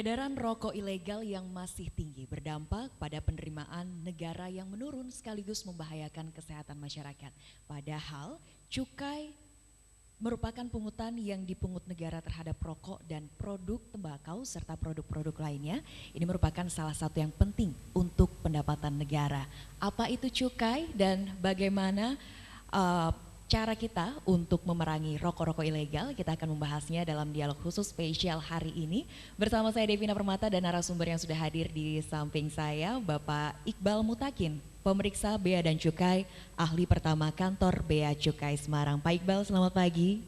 Peredaran rokok ilegal yang masih tinggi berdampak pada penerimaan negara yang menurun sekaligus membahayakan kesehatan masyarakat. Padahal cukai merupakan pungutan yang dipungut negara terhadap rokok dan produk tembakau serta produk-produk lainnya. Ini merupakan salah satu yang penting untuk pendapatan negara. Apa itu cukai dan bagaimana cara kita untuk memerangi rokok-rokok ilegal? Kita akan membahasnya dalam dialog khusus spesial hari ini. Bersama saya Devina Permata dan narasumber yang sudah hadir di samping saya, Bapak Iqbal Mutakin, pemeriksa Bea dan Cukai, ahli pertama kantor Bea Cukai Semarang. Pak Iqbal, selamat pagi.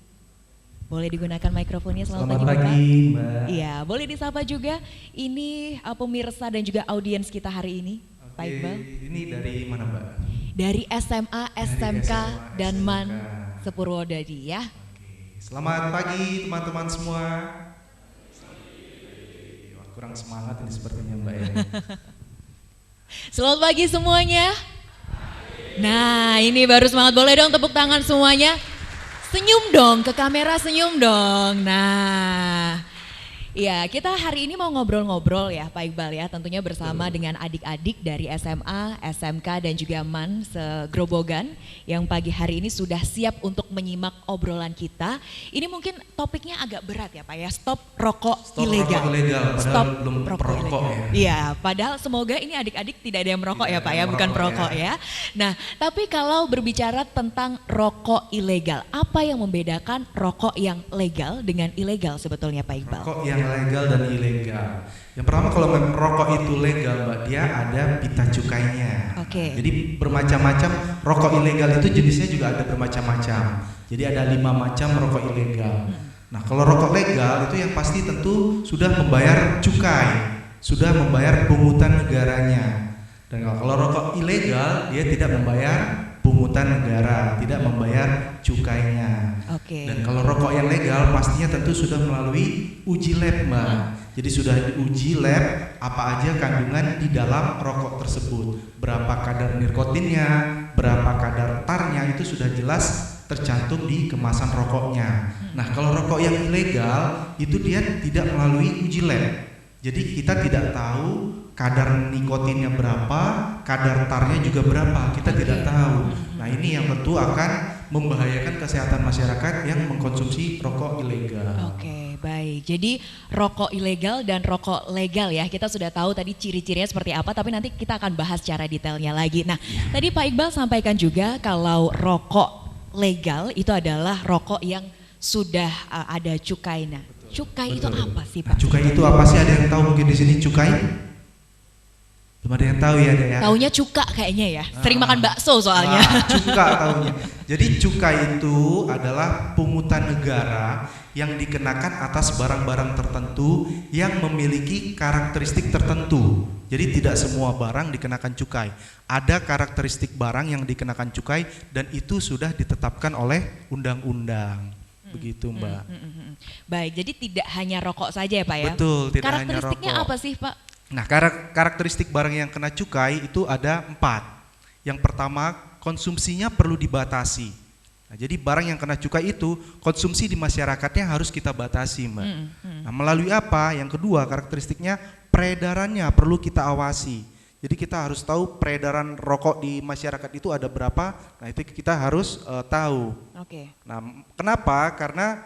Boleh digunakan mikrofonnya, selamat pagi Mbak. Iya, boleh disapa juga. Ini pemirsa dan juga audiens kita hari ini. Oke, Pak Iqbal. Ini dari mana Mbak? Dari SMA, SMK, dan MAN Sepurwodadi ya. Oke. Selamat pagi teman-teman semua. Wah, kurang semangat ini sepertinya Mbak ya. Selamat pagi semuanya. Nah, ini baru semangat. Boleh dong tepuk tangan semuanya. Senyum dong ke kamera, senyum dong. Nah, ya, kita hari ini mau ngobrol-ngobrol ya Pak Iqbal ya, tentunya bersama dengan adik-adik dari SMA, SMK dan juga MAN seGrobogan yang pagi hari ini sudah siap untuk menyimak obrolan kita. Ini mungkin topiknya agak berat ya Pak ya, stop rokok ilegal. Rokok ilegal, padahal stop belum rokok perokok ilegal. ya. Iya, padahal semoga ini adik-adik tidak ada yang merokok ya Pak ya, bukan perokok ya. Nah, tapi kalau berbicara tentang rokok ilegal, apa yang membedakan rokok yang legal dengan ilegal sebetulnya Pak Iqbal? Rokok yang legal dan ilegal. Yang pertama kalau memang rokok itu legal Mbak, dia ada pita cukainya. Oke. Jadi bermacam-macam rokok ilegal itu jenisnya juga ada bermacam-macam. Jadi ada 5 macam rokok ilegal. Nah kalau rokok legal itu yang pasti tentu sudah membayar cukai, sudah membayar pungutan negaranya. Dan kalau rokok ilegal dia tidak membayar pungutan negara, tidak membayar cukainya. Oke. Dan kalau rokok yang legal pastinya tentu sudah melalui uji lab Mbak. Jadi sudah diuji lab apa aja kandungan di dalam rokok tersebut. Berapa kadar nikotinnya, berapa kadar tarnya itu sudah jelas tercantum di kemasan rokoknya. Nah kalau rokok yang ilegal itu dia tidak melalui uji lab. Jadi kita tidak tahu kadar nikotinnya berapa, kadar tarnya juga berapa, kita tidak tahu. Nah ini yang tentu akan membahayakan kesehatan masyarakat yang mengkonsumsi rokok ilegal. Oke, baik. Jadi rokok ilegal dan rokok legal ya, kita sudah tahu tadi ciri-cirinya seperti apa, tapi nanti kita akan bahas secara detailnya lagi. Nah, tadi Pak Iqbal sampaikan juga kalau rokok legal itu adalah rokok yang sudah ada cukainya. Cukai itu apa sih Pak? Cukai itu apa sih? Ada yang tahu mungkin di sini cukai? Belum ada yang tahu ya ada ya? Taunya cuka kayaknya ya, sering makan bakso soalnya. Cuka taunya. Jadi cukai itu adalah pungutan negara yang dikenakan atas barang-barang tertentu yang memiliki karakteristik tertentu. Jadi tidak semua barang dikenakan cukai. Ada karakteristik barang yang dikenakan cukai dan itu sudah ditetapkan oleh undang-undang. Begitu Mbak. Baik, jadi tidak hanya rokok saja ya Pak ya? Betul, tidak hanya rokok. Karakteristiknya apa sih Pak? Nah karakteristik barang yang kena cukai itu ada 4. Yang pertama konsumsinya perlu dibatasi. Nah, jadi barang yang kena cukai itu konsumsi di masyarakatnya harus kita batasi Mbak. Nah melalui apa? Yang kedua karakteristiknya peredarannya perlu kita awasi. Jadi kita harus tahu peredaran rokok di masyarakat itu ada berapa. Nah itu kita harus tahu. Oke. Nah kenapa? Karena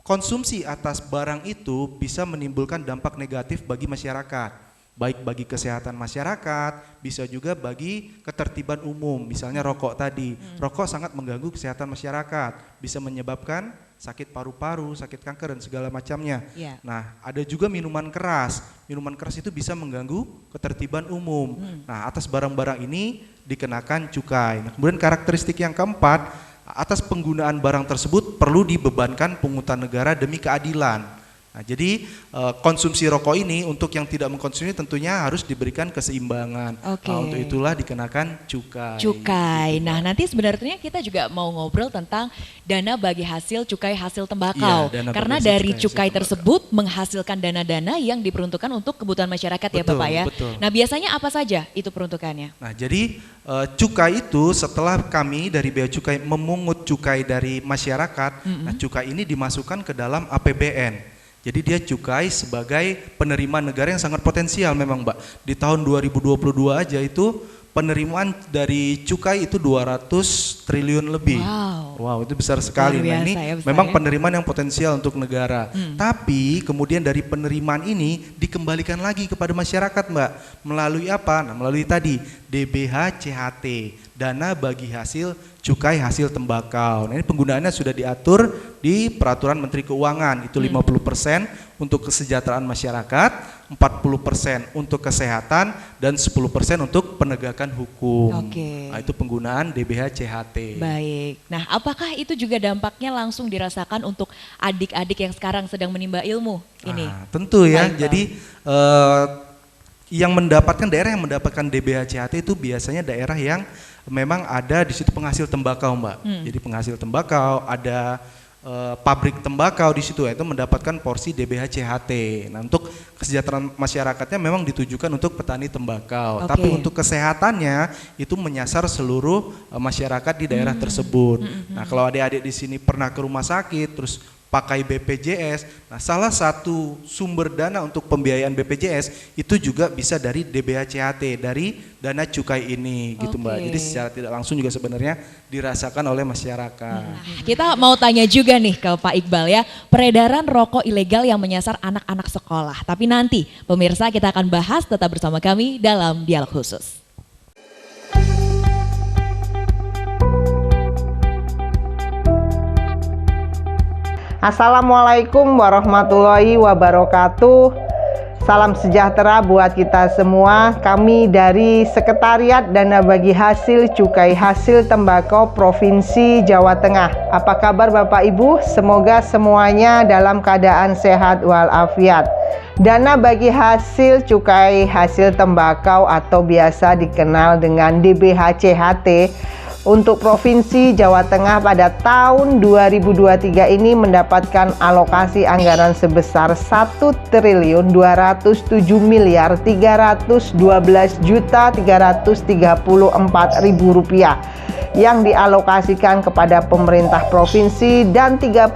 konsumsi atas barang itu bisa menimbulkan dampak negatif bagi masyarakat. Baik bagi kesehatan masyarakat, bisa juga bagi ketertiban umum. Misalnya rokok tadi, rokok sangat mengganggu kesehatan masyarakat, bisa menyebabkan sakit paru-paru, sakit kanker dan segala macamnya. Yeah. Nah, ada juga minuman keras. Minuman keras itu bisa mengganggu ketertiban umum. Nah, atas barang-barang ini dikenakan cukai. Nah, kemudian karakteristik yang keempat, atas penggunaan barang tersebut perlu dibebankan pungutan negara demi keadilan. Nah, jadi konsumsi rokok ini untuk yang tidak mengkonsumsi tentunya harus diberikan keseimbangan. Oke. Nah, untuk itulah dikenakan cukai. Cukai. Nah, nanti sebenarnya kita juga mau ngobrol tentang dana bagi hasil cukai hasil tembakau. Iya, dana karena bagi hasil dari cukai cukai hasil tersebut menghasilkan dana-dana yang diperuntukkan untuk kebutuhan masyarakat ya Betul, Bapak ya. betul. Nah, biasanya apa saja itu peruntukannya? Nah, jadi cukai itu setelah kami dari Bea Cukai memungut cukai dari masyarakat, nah cukai ini dimasukkan ke dalam APBN. Jadi dia cukai sebagai penerimaan negara yang sangat potensial memang Mbak. Di tahun 2022 aja itu penerimaan dari cukai itu 200 triliun lebih. Wow, itu besar sekali. Nah ini memang penerimaan yang potensial untuk negara. Tapi kemudian dari penerimaan ini dikembalikan lagi kepada masyarakat Mbak. Melalui apa? Nah, melalui tadi DBH CHT, dana bagi hasil cukai hasil tembakau. Nah ini penggunaannya sudah diatur di Peraturan Menteri Keuangan. Itu 50% untuk kesejahteraan masyarakat, 40% untuk kesehatan, dan 10% untuk penegakan hukum. Nah, itu penggunaan DBH CHT. Baik. Nah, apakah itu juga dampaknya langsung dirasakan untuk adik-adik yang sekarang sedang menimba ilmu ini? Tentu ya. Jadi daerah yang mendapatkan DBH CHT itu biasanya daerah yang memang ada di situ penghasil tembakau Mbak. Jadi penghasil tembakau, ada pabrik tembakau di situ, itu mendapatkan porsi DBH CHT. Nah untuk kesejahteraan masyarakatnya memang ditujukan untuk petani tembakau, tapi untuk kesehatannya itu menyasar seluruh masyarakat di daerah tersebut. Nah kalau adik-adik di sini pernah ke rumah sakit terus pakai BPJS, nah salah satu sumber dana untuk pembiayaan BPJS itu juga bisa dari DBH CHT, dari dana cukai ini gitu Mbak. Jadi secara tidak langsung juga sebenarnya dirasakan oleh masyarakat. Kita mau tanya juga nih ke Pak Iqbal ya, peredaran rokok ilegal yang menyasar anak-anak sekolah. Tapi nanti pemirsa kita akan bahas, tetap bersama kami dalam Dialog Khusus. Assalamualaikum warahmatullahi wabarakatuh. Salam sejahtera buat kita semua. Kami dari Sekretariat Dana Bagi Hasil Cukai Hasil Tembakau Provinsi Jawa Tengah. Apa kabar Bapak Ibu? Semoga semuanya dalam keadaan sehat walafiat. Dana bagi hasil cukai hasil tembakau atau biasa dikenal dengan DBH CHT untuk Provinsi Jawa Tengah pada tahun 2023 ini mendapatkan alokasi anggaran sebesar 1.307.312.334.000 rupiah yang dialokasikan kepada pemerintah provinsi dan 35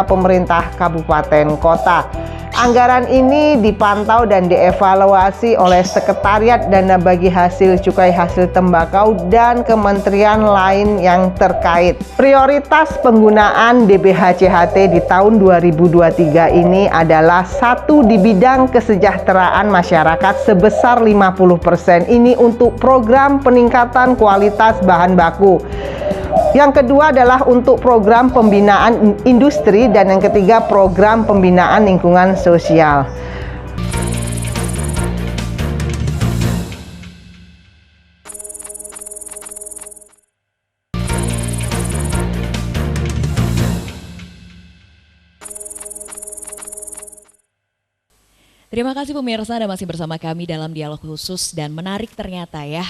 pemerintah kabupaten kota. Anggaran ini dipantau dan dievaluasi oleh Sekretariat Dana Bagi Hasil Cukai Hasil Tembakau dan kementerian lain yang terkait. Prioritas penggunaan DBH CHT di tahun 2023 ini adalah satu di bidang kesejahteraan masyarakat sebesar 50%. Ini untuk program peningkatan kualitas bahan baku. Yang kedua adalah untuk program pembinaan industri dan yang ketiga program pembinaan lingkungan sosial. Terima kasih pemirsa, Anda masih bersama kami dalam Dialog Khusus, dan menarik ternyata ya,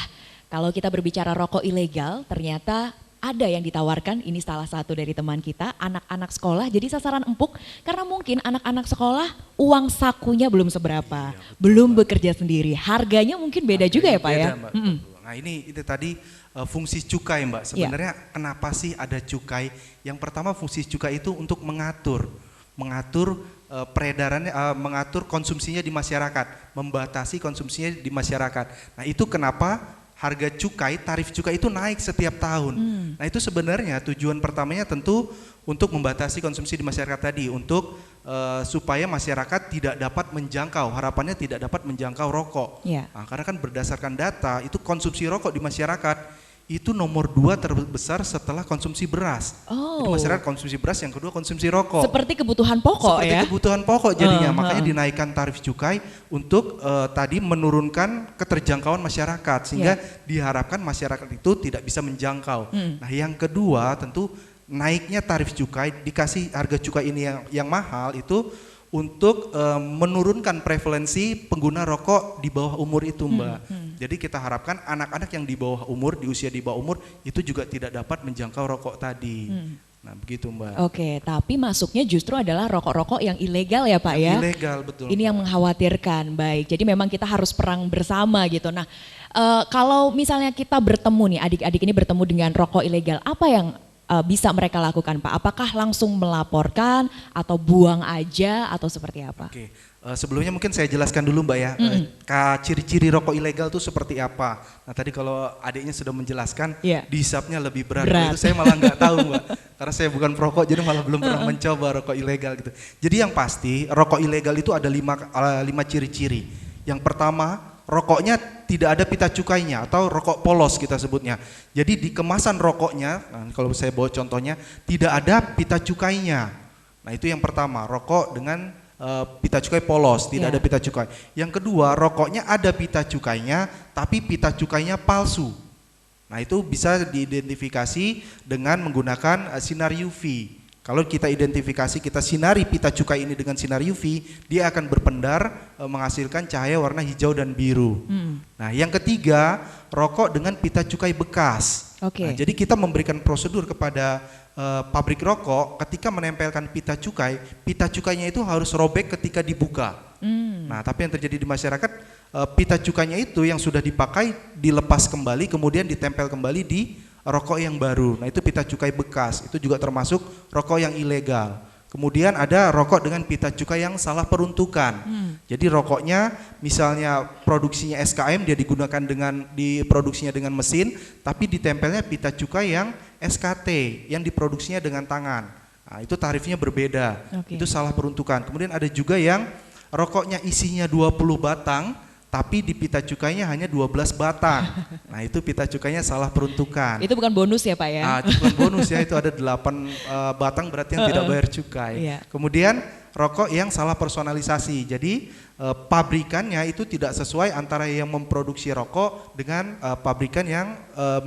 kalau kita berbicara rokok ilegal ternyata ada yang ditawarkan, ini salah satu dari teman kita, anak-anak sekolah jadi sasaran empuk karena mungkin anak-anak sekolah uang sakunya belum seberapa, belum bekerja sendiri, harganya mungkin beda juga ya Pak ya? Nah ini itu tadi fungsi cukai Mbak, sebenarnya kenapa sih ada cukai? Yang pertama fungsi cukai itu untuk mengatur peredarannya, mengatur konsumsinya di masyarakat, membatasi konsumsinya di masyarakat. Nah itu kenapa harga cukai, tarif cukai itu naik setiap tahun. Nah itu sebenarnya tujuan pertamanya tentu untuk membatasi konsumsi di masyarakat tadi, untuk supaya masyarakat tidak dapat menjangkau, harapannya tidak dapat menjangkau rokok. Nah, karena kan berdasarkan data itu konsumsi rokok di masyarakat itu nomor 2 terbesar setelah konsumsi beras. Jadi masyarakat konsumsi beras, yang kedua konsumsi rokok. Seperti kebutuhan pokok ya? Seperti kebutuhan pokok jadinya, makanya dinaikkan tarif cukai untuk tadi menurunkan keterjangkauan masyarakat, sehingga diharapkan masyarakat itu tidak bisa menjangkau. Nah yang kedua tentu naiknya tarif cukai, dikasih harga cukai ini yang mahal itu untuk menurunkan prevalensi pengguna rokok di bawah umur itu Mbak. Jadi kita harapkan anak-anak yang di bawah umur, di usia di bawah umur itu juga tidak dapat menjangkau rokok tadi. Nah begitu Mbak. Oke, tapi masuknya justru adalah rokok-rokok yang ilegal ya Pak ya? Ilegal, betul. Ini yang mengkhawatirkan, baik. Jadi memang kita harus perang bersama gitu. Nah kalau misalnya kita bertemu nih, adik-adik ini bertemu dengan rokok ilegal, apa yang bisa mereka lakukan Pak? Apakah langsung melaporkan atau buang aja atau seperti apa? Oke, sebelumnya mungkin saya jelaskan dulu Mbak ya, ciri-ciri rokok ilegal itu seperti apa. Nah tadi kalau adiknya sudah menjelaskan, dihisapnya lebih berat. Itu saya malah nggak tahu Mbak, karena saya bukan perokok jadi malah belum pernah mencoba rokok ilegal gitu. Jadi yang pasti rokok ilegal itu ada lima ciri-ciri. Yang pertama, rokoknya tidak ada pita cukainya atau rokok polos kita sebutnya. Jadi di kemasan rokoknya, nah kalau saya bawa contohnya, tidak ada pita cukainya. Nah itu yang pertama, rokok dengan pita cukai polos, tidak ada pita cukai. Yang kedua, rokoknya ada pita cukainya, tapi pita cukainya palsu. Nah itu bisa diidentifikasi dengan menggunakan sinar UV. Kalau kita identifikasi, kita sinari pita cukai ini dengan sinar UV, dia akan berpendar menghasilkan cahaya warna hijau dan biru. Nah yang ketiga, rokok dengan pita cukai bekas. Nah, jadi kita memberikan prosedur kepada pabrik rokok ketika menempelkan pita cukainya itu harus robek ketika dibuka. Nah tapi yang terjadi di masyarakat, pita cukainya itu yang sudah dipakai dilepas kembali, kemudian ditempel kembali di rokok yang baru. Nah itu pita cukai bekas, itu juga termasuk rokok yang ilegal. Kemudian ada rokok dengan pita cukai yang salah peruntukan. Jadi rokoknya misalnya produksinya SKM, dia diproduksinya dengan mesin, tapi ditempelnya pita cukai yang SKT, yang diproduksinya dengan tangan. Nah itu tarifnya berbeda, itu salah peruntukan. Kemudian ada juga yang rokoknya isinya 20 batang, tapi di pita cukainya hanya 12 batang. Nah itu pita cukainya salah peruntukan. Itu bukan bonus ya Pak ya? Itu bukan bonus ya, itu ada 8 batang berarti yang tidak bayar cukai. Kemudian rokok yang salah personalisasi, jadi pabrikannya itu tidak sesuai antara yang memproduksi rokok dengan pabrikan yang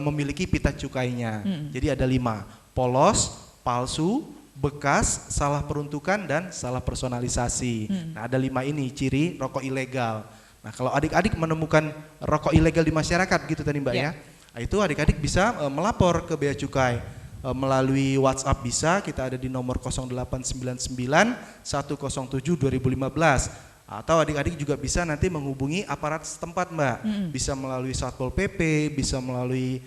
memiliki pita cukainya. Jadi ada 5, polos, palsu, bekas, salah peruntukan, dan salah personalisasi. Nah ada 5 ini ciri rokok ilegal. Nah kalau adik-adik menemukan rokok ilegal di masyarakat gitu tadi Mbak ya, nah, itu adik-adik bisa melapor ke Bea Cukai melalui WhatsApp bisa, kita ada di nomor 0899 107 2015. Atau adik-adik juga bisa nanti menghubungi aparat setempat Mbak, bisa melalui Satpol PP, bisa melalui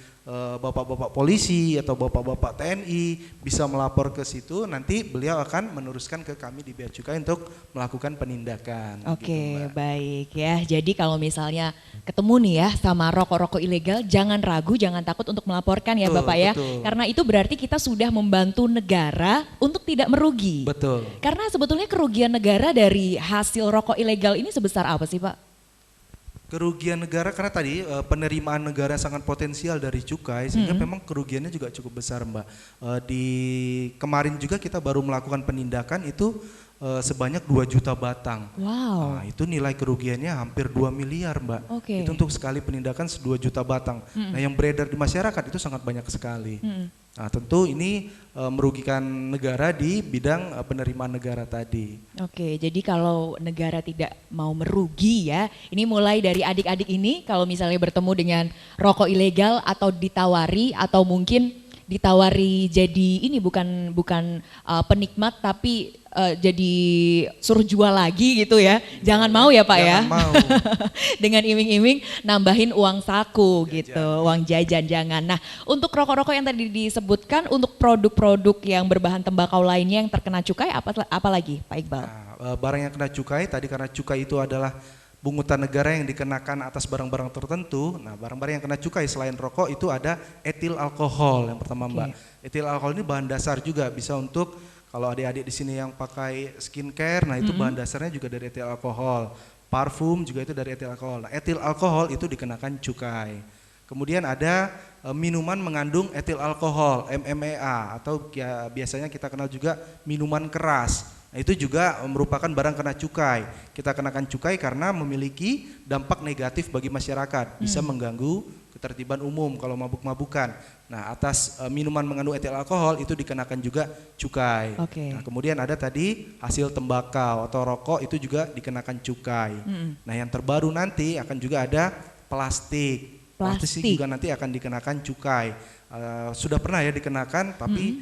bapak-bapak polisi atau bapak-bapak TNI, bisa melapor ke situ, nanti beliau akan meneruskan ke kami di Bea Cukai untuk melakukan penindakan. Oke, gitu, baik ya. Jadi kalau misalnya ketemu nih ya sama rokok-rokok ilegal, jangan ragu, jangan takut untuk melaporkan ya Bapak ya. Karena itu berarti kita sudah membantu negara untuk tidak merugi. Betul. Karena sebetulnya kerugian negara dari hasil rokok ilegal ini sebesar apa sih Pak? Kerugian negara karena tadi penerimaan negara sangat potensial dari cukai, sehingga memang kerugiannya juga cukup besar Mbak. Di kemarin juga kita baru melakukan penindakan itu sebanyak 2 juta batang. Wow. Nah, itu nilai kerugiannya hampir 2 miliar Mbak. Itu untuk sekali penindakan 2 juta batang. Nah yang beredar di masyarakat itu sangat banyak sekali. Nah tentu ini merugikan negara di bidang penerimaan negara tadi. Oke, jadi kalau negara tidak mau merugi ya, ini mulai dari adik-adik ini kalau misalnya bertemu dengan rokok ilegal atau ditawari atau mungkin ditawari jadi ini bukan penikmat tapi jadi suruh jual lagi gitu ya. Jangan mau ya Pak ya. Mau. Dengan iming-iming nambahin uang saku gitu, uang jajan jangan. Nah untuk rokok-rokok yang tadi disebutkan, untuk produk-produk yang berbahan tembakau lainnya yang terkena cukai apa lagi Pak Iqbal? Nah, barang yang kena cukai tadi karena cukai itu adalah pungutan negara yang dikenakan atas barang-barang tertentu. Nah barang-barang yang kena cukai selain rokok itu ada etil alkohol yang pertama Mbak. Etil alkohol ini bahan dasar juga, bisa untuk kalau adik-adik di sini yang pakai skincare, nah itu bahan dasarnya juga dari etil alkohol. Parfum juga itu dari etil alkohol. Nah, etil alkohol itu dikenakan cukai. Kemudian ada minuman mengandung etil alkohol, MMEA, atau biasanya kita kenal juga minuman keras. Nah, itu juga merupakan barang kena cukai. Kita kenakan cukai karena memiliki dampak negatif bagi masyarakat, bisa mengganggu ketertiban umum kalau mabuk-mabukan. Nah, atas minuman mengandung etil alkohol itu dikenakan juga cukai. Nah, kemudian ada tadi hasil tembakau atau rokok itu juga dikenakan cukai. Nah, yang terbaru nanti akan juga ada plastik. Plastik juga nanti akan dikenakan cukai. Sudah pernah ya dikenakan, tapi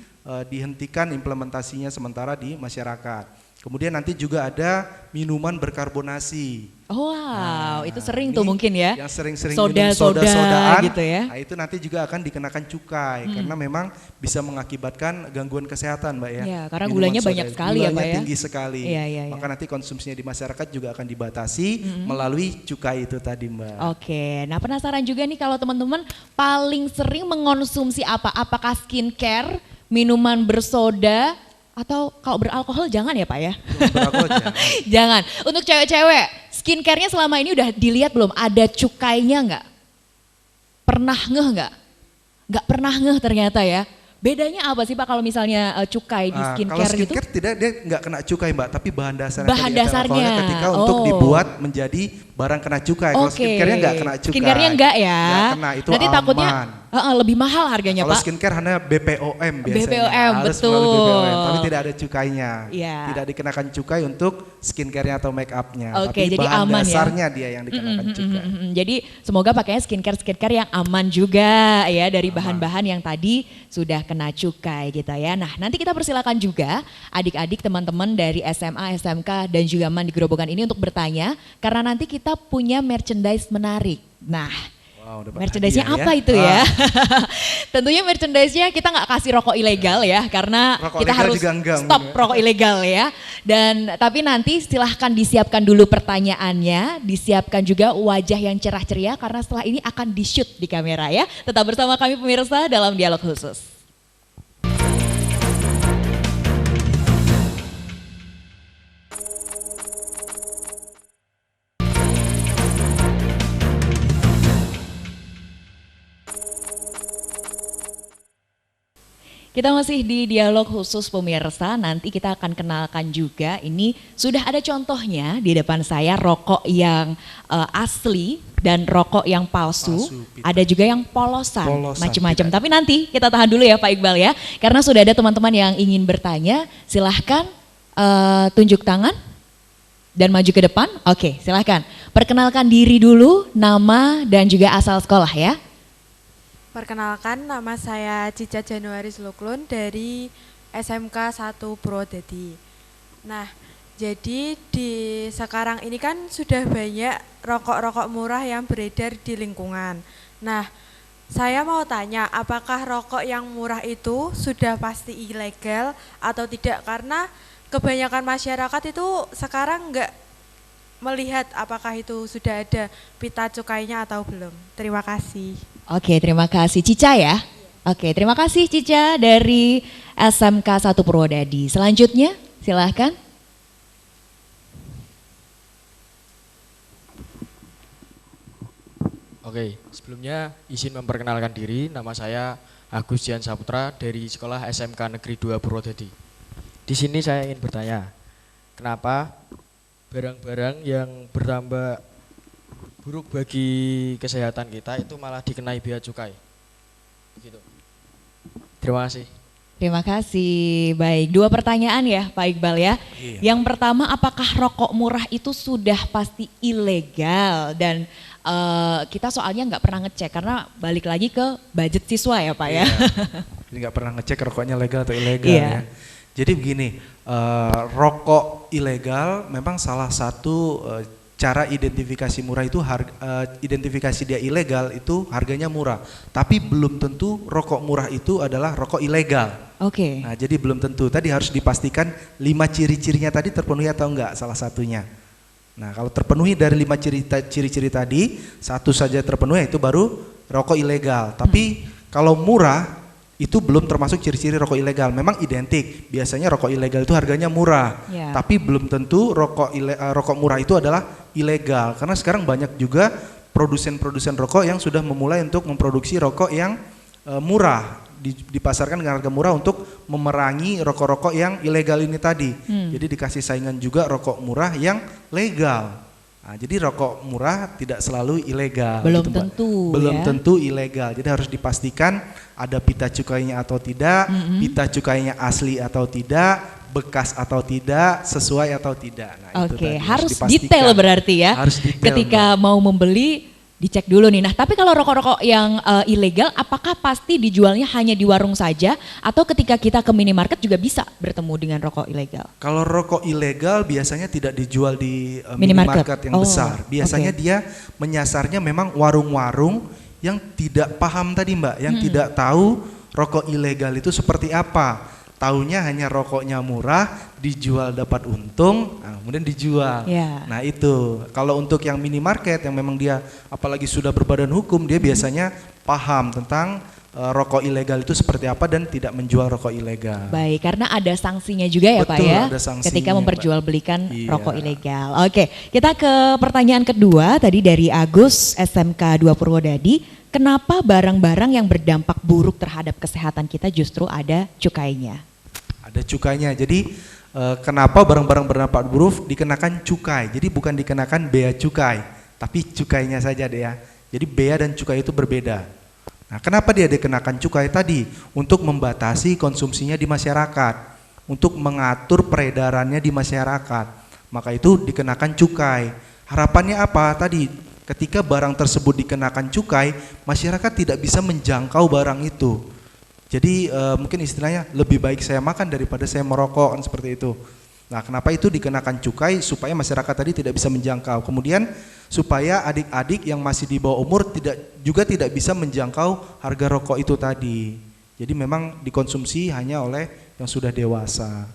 dihentikan implementasinya sementara di masyarakat. Kemudian nanti juga ada minuman berkarbonasi. Wow, itu sering ini tuh mungkin ya. Yang sering-sering Soda, minum soda-sodaan gitu ya. Nah, itu nanti juga akan dikenakan cukai karena memang bisa mengakibatkan gangguan kesehatan, Mbak ya. Iya, karena Minuman gulanya soda, banyak sekali ya, Pak ya. tinggi sekali. Iya, iya, iya. Maka nanti konsumsinya di masyarakat juga akan dibatasi melalui cukai itu tadi, Mbak. Oke, nah penasaran juga nih kalau teman-teman paling sering mengonsumsi apa? Apakah skincare, minuman bersoda, atau kalau beralkohol jangan ya Pak ya? Beralkohol jangan. Jangan. Untuk cewek-cewek, skincare-nya selama ini udah dilihat belum? Ada cukainya nggak? Pernah ngeh nggak? Nggak pernah ngeh ternyata ya. Bedanya apa sih Pak kalau misalnya cukai di skincare kalau gitu? skincare tidak, dia nggak kena cukai Mbak, tapi bahan dasarnya Bahan tadi etil dasarnya. alkoholnya ketika untuk dibuat menjadi barang kena cukai. Kalau skincare-nya nggak kena cukai. Skincare-nya nggak ya? Nggak kena, itu nanti aman. takutnya lebih mahal harganya Kalau Pak. skincare hanya BPOM biasanya. BPOM, harus betul. melalui BPOM, tapi tidak ada cukainya. Iya. Tidak dikenakan cukai untuk skincare-nya atau make up-nya. Oke, tapi jadi bahan aman ya. dasarnya dia yang dikenakan cukai. Jadi semoga pakainya skincare yang aman juga ya dari bahan-bahan yang tadi sudah kena cukai gitu ya. Nah nanti kita persilakan juga adik-adik teman-teman dari SMA, SMK dan juga MAN di Gerobokan ini untuk bertanya karena nanti kita punya merchandise menarik. Nah Wow, merchandise-nya hadiah apa ya? itu ya? Tentunya merchandise-nya kita nggak kasih rokok ilegal ya karena Rokok kita legal harus juga enggak, stop mungkin. rokok ilegal ya. Dan tapi nanti silahkan disiapkan dulu pertanyaannya, disiapkan juga wajah yang cerah ceria karena setelah ini akan di-shoot di kamera ya. Tetap bersama kami pemirsa dalam dialog khusus. Kita masih di dialog khusus pemirsa, nanti kita akan kenalkan juga ini sudah ada contohnya di depan saya rokok yang asli dan rokok yang palsu, ada juga yang polosan macam-macam. Tapi nanti kita tahan dulu ya Pak Iqbal ya, karena sudah ada teman-teman yang ingin bertanya, silahkan tunjuk tangan dan maju ke depan. Oke, silahkan perkenalkan diri dulu, nama dan juga asal sekolah ya. Perkenalkan, nama saya Cica Januari Sluklun dari SMK 1 Purwodadi. Nah, jadi di sekarang ini kan sudah banyak rokok-rokok murah yang beredar di lingkungan. Nah, saya mau tanya, apakah rokok yang murah itu sudah pasti ilegal atau tidak? Karena kebanyakan masyarakat itu sekarang nggak melihat apakah itu sudah ada pita cukainya atau belum. Terima kasih. Oke, terima kasih Cica ya. Oke, terima kasih Cica dari SMK 1 Purwodadi. Selanjutnya silahkan. Oke, sebelumnya izin memperkenalkan diri, nama saya Agus Dian Saputra dari Sekolah SMK Negeri 2 Purwodadi. Di sini saya ingin bertanya, kenapa barang-barang yang bertambah buruk bagi kesehatan kita itu malah dikenai bea cukai? Begitu. Terima kasih. Terima kasih. Baik, dua pertanyaan ya Pak Iqbal ya. Iya. Yang pertama, apakah rokok murah itu sudah pasti ilegal? Dan kita soalnya nggak pernah ngecek karena balik lagi ke budget siswa ya Pak ya. Jadi nggak pernah ngecek rokoknya legal atau ilegal Iya. ya. Jadi begini, rokok ilegal memang salah satu cara identifikasi murah itu identifikasi dia ilegal itu harganya murah. Tapi belum tentu rokok murah itu adalah rokok ilegal. Oke. Nah, jadi belum tentu. Tadi harus dipastikan 5 ciri-cirinya tadi terpenuhi atau enggak salah satunya. Nah, kalau terpenuhi dari 5 ciri-ciri tadi, satu saja terpenuhi itu baru rokok ilegal. Tapi kalau murah itu belum termasuk ciri-ciri rokok ilegal. Memang identik. Biasanya rokok ilegal itu harganya murah. Ya. Tapi belum tentu rokok murah itu adalah ilegal. Karena sekarang banyak juga produsen-produsen rokok yang sudah memulai untuk memproduksi rokok yang murah. Dipasarkan dengan harga murah untuk memerangi rokok-rokok yang ilegal ini tadi. Jadi dikasih saingan juga rokok murah yang legal. Nah, jadi rokok murah tidak selalu ilegal. Belum gitu, Mbak. tentu Belum ya. tentu ilegal. Jadi harus dipastikan ada pita cukainya atau tidak, pita cukainya asli atau tidak, bekas atau tidak, sesuai atau tidak. Nah, itu Oke, tadi harus dipastikan. detail berarti ya. Harus detail, Ketika Mbak. mau membeli Dicek dulu nih. Nah, tapi kalau rokok-rokok yang ilegal, apakah pasti dijualnya hanya di warung saja atau ketika kita ke minimarket juga bisa bertemu dengan rokok ilegal? Kalau rokok ilegal biasanya tidak dijual di Minimarket. minimarket yang besar. Biasanya dia menyasarnya memang warung-warung yang tidak paham tadi Mbak, yang tidak tahu rokok ilegal itu seperti apa. Taunya hanya rokoknya murah, dijual dapat untung, nah, kemudian dijual. Yeah. Nah itu, kalau untuk yang minimarket yang memang dia apalagi sudah berbadan hukum, dia biasanya paham tentang rokok ilegal itu seperti apa dan tidak menjual rokok ilegal. Baik, karena ada sanksinya juga ya Pak Betul, ya, ada sanksinya, ketika memperjualbelikan Iya. rokok ilegal. Oke, kita ke pertanyaan kedua tadi dari Agus SMK 2 Purwodadi. Kenapa barang-barang yang berdampak buruk terhadap kesehatan kita justru ada cukainya? Ada cukainya. Jadi kenapa barang-barang berdampak buruk dikenakan cukai? Jadi bukan dikenakan bea cukai, tapi cukainya saja deh ya. Jadi bea dan cukai itu berbeda. Nah, kenapa dia dikenakan cukai tadi? Untuk membatasi konsumsinya di masyarakat, untuk mengatur peredarannya di masyarakat. Maka itu dikenakan cukai. Harapannya apa? Tadi ketika barang tersebut dikenakan cukai, masyarakat tidak bisa menjangkau barang itu. Jadi mungkin istilahnya lebih baik saya makan daripada saya merokok, kan seperti itu. Nah, kenapa itu dikenakan cukai? Supaya masyarakat tadi tidak bisa menjangkau. Kemudian supaya adik-adik yang masih di bawah umur juga tidak bisa menjangkau harga rokok itu tadi. Jadi memang dikonsumsi hanya oleh yang sudah dewasa.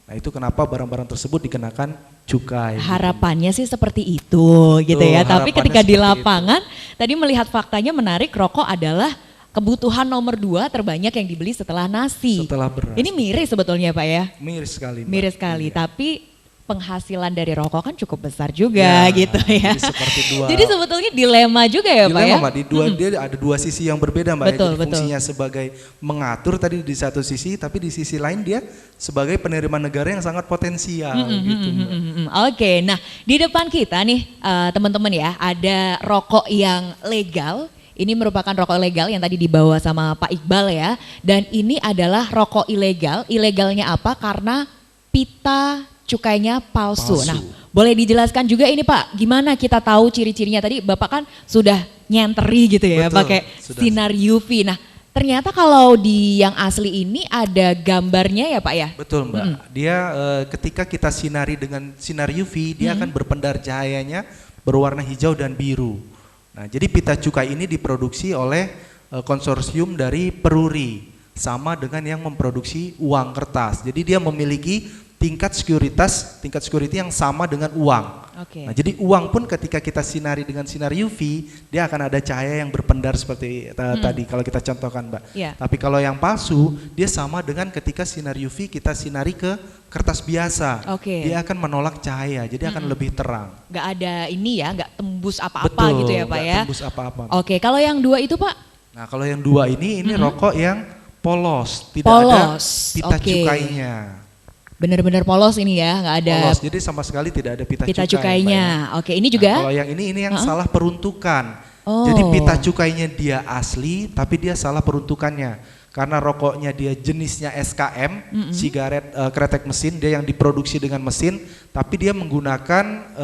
Nah, itu kenapa barang-barang tersebut dikenakan cukai. Harapannya sih seperti itu gitu ya. Tapi harapannya ketika di seperti lapangan tadi melihat faktanya menarik, rokok adalah kebutuhan nomor 2 terbanyak yang dibeli setelah nasi. Setelah beras. Ini miris sebetulnya Pak ya? Miris sekali, Mbak. Miris sekali, Iya. tapi penghasilan dari rokok kan cukup besar juga gitu ya. Jadi seperti dua. Jadi sebetulnya dilema juga ya Pak ya? Dilema, Mbak, dia ada dua sisi yang berbeda Mbak. Betul, Jadi fungsinya sebagai mengatur tadi di satu sisi, tapi di sisi lain dia sebagai penerimaan negara yang sangat potensial gitu Mbak. Oke, nah di depan kita nih teman-teman ya, ada rokok yang legal. Ini merupakan rokok ilegal yang tadi dibawa sama Pak Iqbal ya. Dan ini adalah rokok ilegal. Ilegalnya apa? Karena pita cukainya palsu. Nah, boleh dijelaskan juga ini Pak, gimana kita tahu ciri-cirinya? Tadi Bapak kan sudah nyenteri gitu ya, Betul, pakai sudah. sinar UV. Nah, ternyata kalau di yang asli ini ada gambarnya ya Pak ya? Betul Mbak. Dia ketika kita sinari dengan sinar UV, dia akan berpendar cahayanya berwarna hijau dan biru. Nah, jadi pita cukai ini diproduksi oleh konsorsium dari Peruri, sama dengan yang memproduksi uang kertas. Jadi dia memiliki tingkat security yang sama dengan uang. Oke. Nah, jadi uang pun ketika kita sinari dengan sinar UV, dia akan ada cahaya yang berpendar seperti tadi kalau kita contohkan, Mbak. Iya. Tapi kalau yang palsu, dia sama dengan ketika sinar UV kita sinari ke kertas biasa. Oke. Dia akan menolak cahaya, jadi akan lebih terang. Nggak ada ini ya, nggak tembus apa-apa Betul, gitu ya Pak nggak ya? tembus apa-apa. Oke, kalau yang 2 itu Pak? Nah, kalau yang 2 ini rokok yang polos, tidak Polos, ada pita oke. cukainya. Benar-benar polos ini ya, nggak ada Polos, jadi sama sekali tidak ada pita, pita cukai, Mbak, ya. cukainya. Oke, ini Nah, juga? kalau yang ini yang salah peruntukan. Oh. Jadi pita cukainya dia asli, tapi dia salah peruntukannya. Karena rokoknya dia jenisnya SKM, sigaret kretek mesin, dia yang diproduksi dengan mesin, tapi dia menggunakan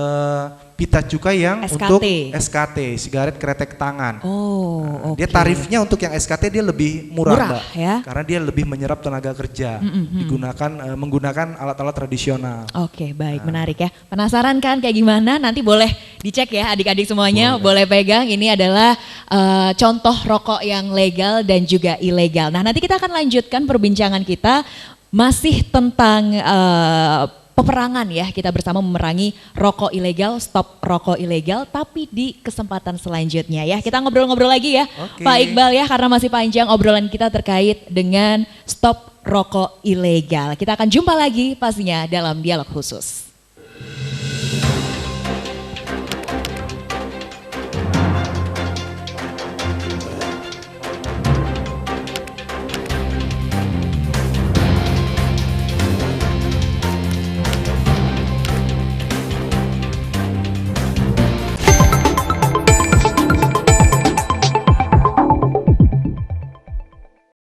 pita cukai yang SKT. untuk SKT, sigaret kretek tangan. Oh, oke. Dia tarifnya untuk yang SKT dia lebih murah, Murah, Mbak. ya. Karena dia lebih menyerap tenaga kerja, menggunakan alat-alat tradisional. Oke, baik, menarik ya. Penasaran kan kayak gimana? Nanti boleh dicek ya adik-adik semuanya, boleh pegang. Ini adalah contoh rokok yang legal dan juga ilegal. Nah, nanti kita akan lanjutkan perbincangan kita masih tentang peperangan ya, kita bersama memerangi rokok ilegal, stop rokok ilegal, tapi di kesempatan selanjutnya ya. Kita ngobrol-ngobrol lagi ya Oke. Pak Iqbal ya, karena masih panjang obrolan kita terkait dengan stop rokok ilegal. Kita akan jumpa lagi pastinya dalam dialog khusus.